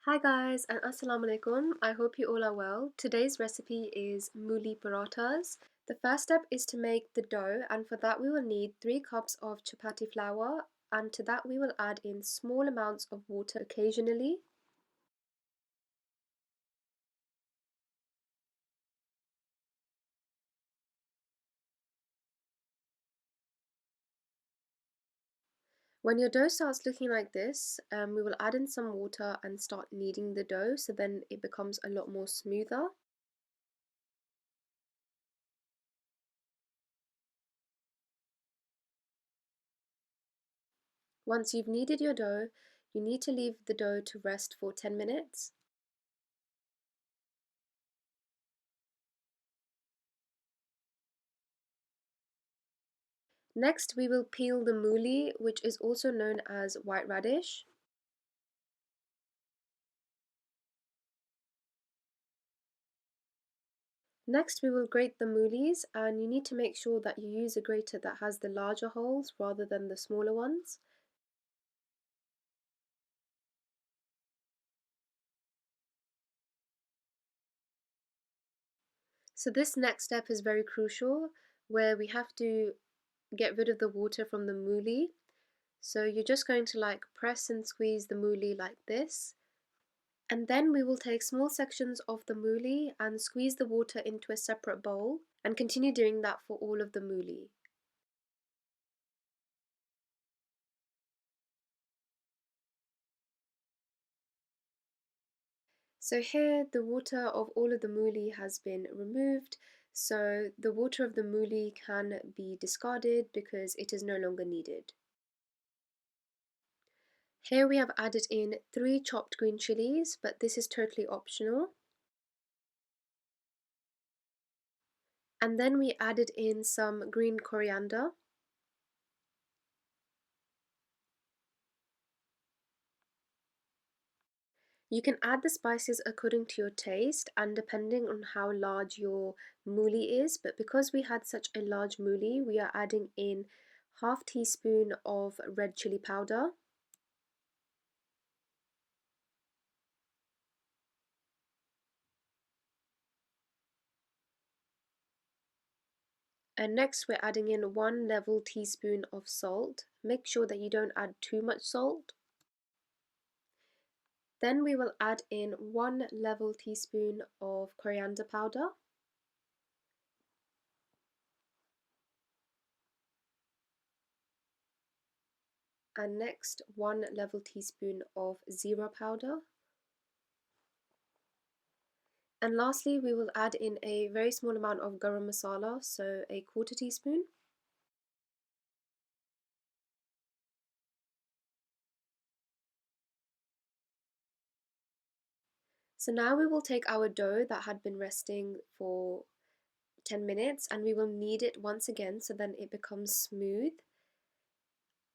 Hi guys and assalamu alaikum. I hope you all are well. Today's recipe is Mooli Parathas. The first step is to make the dough, and for that we will need 3 cups of chapati flour, and to that we will add in small amounts of water occasionally. When your dough starts looking like this, we will add in some water and start kneading the dough so then it becomes a lot more smoother. Once you've kneaded your dough, you need to leave the dough to rest for 10 minutes. Next, we will peel the mooli, which is also known as white radish. Next, we will grate the moolies, and you need to make sure that you use a grater that has the larger holes rather than the smaller ones. So this next step is very crucial, where we have to get rid of the water from the mooli. So you're just going to press and squeeze the mooli like this. And then we will take small sections of the mooli and squeeze the water into a separate bowl and continue doing that for all of the mooli. So here the water of all of the mooli has been removed, so the water of the mooli can be discarded because it is no longer needed. Here we have added in 3 chopped green chillies, but this is totally optional. And then we added in some green coriander. You can add the spices according to your taste and depending on how large your mooli is, but because we had such a large mooli, we are adding in half teaspoon of red chilli powder. And next we're adding in 1 level teaspoon of salt. Make sure that you don't add too much salt. Then we will add in 1 level teaspoon of coriander powder. And next 1 level teaspoon of zeera powder. And lastly we will add in a very small amount of garam masala, so a 1/4 teaspoon. So now we will take our dough that had been resting for 10 minutes and we will knead it once again so then it becomes smooth.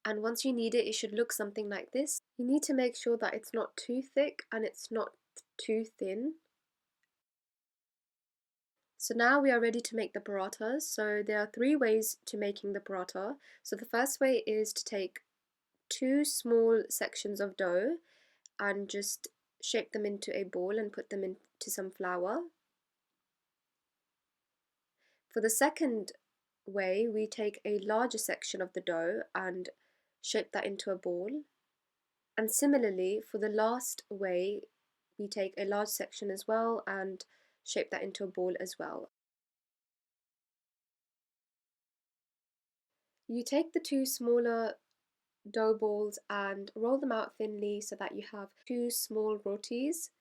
And once you knead it, it should look something like this. You need to make sure that it's not too thick and it's not too thin. So now we are ready to make the parathas. So there are 3 ways to making the paratha. So the first way is to take 2 small sections of dough and just shape them into a ball and put them into some flour. For the second way, we take a larger section of the dough and shape that into a ball. And similarly, for the last way, we take a large section as well and shape that into a ball as well. You take the 2 smaller dough balls and roll them out thinly so that you have 2 small rotis.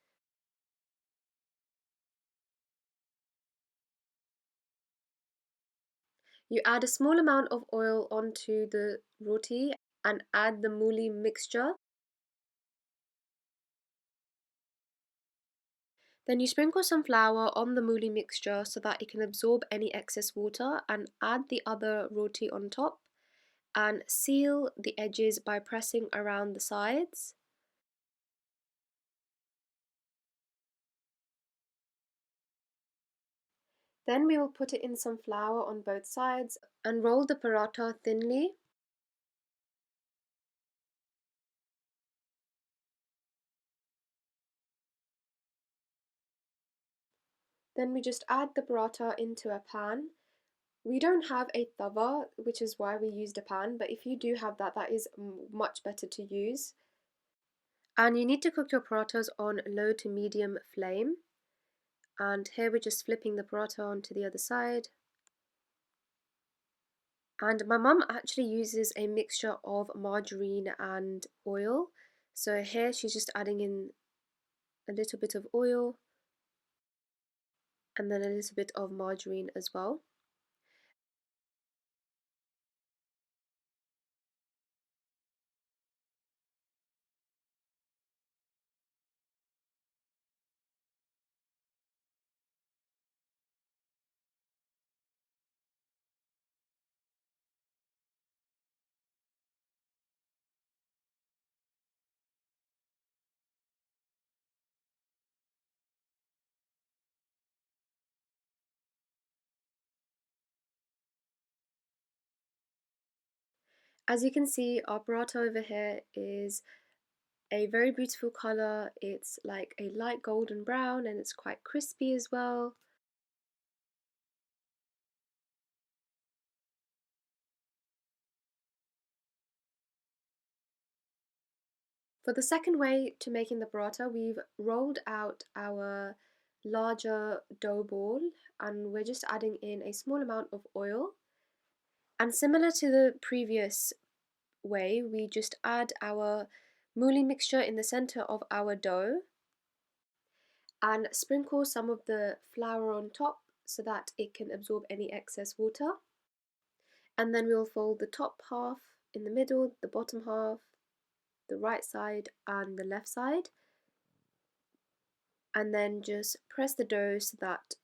You add a small amount of oil onto the roti and add the mooli mixture. Then you sprinkle some flour on the mooli mixture so that it can absorb any excess water and add the other roti on top and seal the edges by pressing around the sides. Then we will put it in some flour on both sides and roll the paratha thinly. Then we just add the paratha into a pan. We don't have a tawa, which is why we used a pan, but if you do have that, that is much better to use. And you need to cook your parathas on low to medium flame. And here we're just flipping the paratha onto the other side. And my mum actually uses a mixture of margarine and oil. So here she's just adding in a little bit of oil and then a little bit of margarine as well. As you can see, our paratha over here is a very beautiful color. It's like a light golden brown and it's quite crispy as well. For the second way to making the paratha, we've rolled out our larger dough ball and we're just adding in a small amount of oil. And similar to the previous way, we just add our mooli mixture in the center of our dough and sprinkle some of the flour on top so that it can absorb any excess water. And then we'll fold the top half in the middle, the bottom half, the right side and the left side, and then just press the dough so that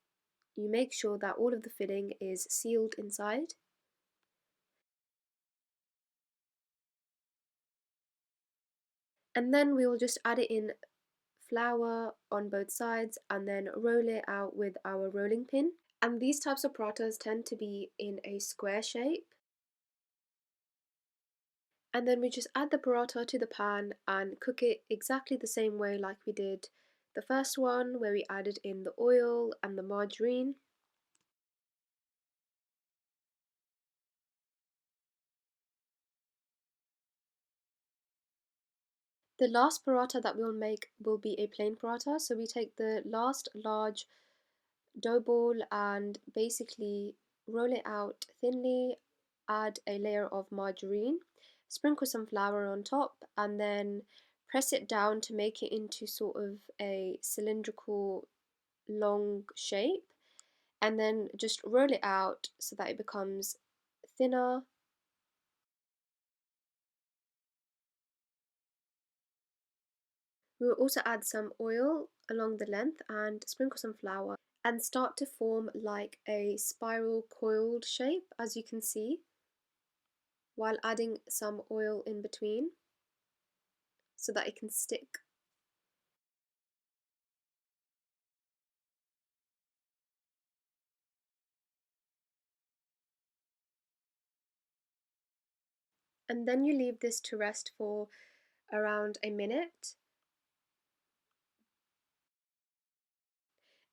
you make sure that all of the filling is sealed inside. And then we will just add it in flour on both sides and then roll it out with our rolling pin. And these types of parathas tend to be in a square shape. And then we just add the paratha to the pan and cook it exactly the same way like we did the first one, where we added in the oil and the margarine. The last paratha that we'll make will be a plain paratha. So we take the last large dough ball and basically roll it out thinly, add a layer of margarine, sprinkle some flour on top, and then press it down to make it into sort of a cylindrical long shape, and then just roll it out so that it becomes thinner. We will also add some oil along the length and sprinkle some flour and start to form like a spiral coiled shape, as you can see, while adding some oil in between so that it can stick. And then you leave this to rest for around a minute.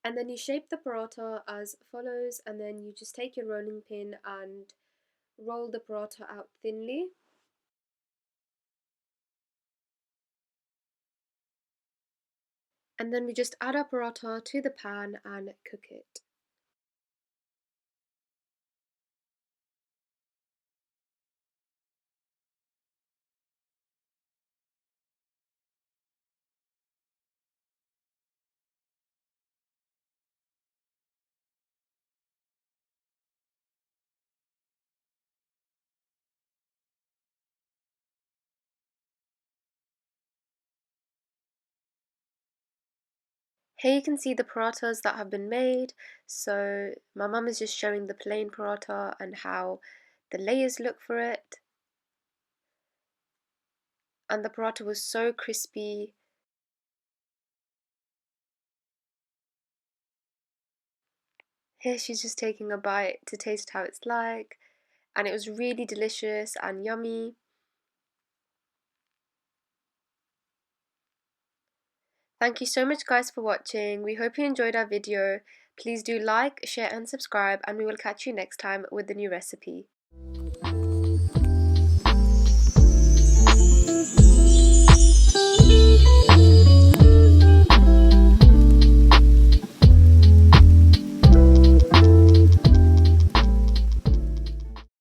And then you shape the paratha as follows, and then you just take your rolling pin and roll the paratha out thinly. And then we just add our paratha to the pan and cook it. Here you can see the parathas that have been made. So my mum is just showing the plain paratha and how the layers look for it. And the paratha was so crispy. Here she's just taking a bite to taste how it's like. And it was really delicious and yummy. Thank you so much guys for watching. We hope you enjoyed our video. Please do like, share and subscribe, and we will catch you next time with the new recipe.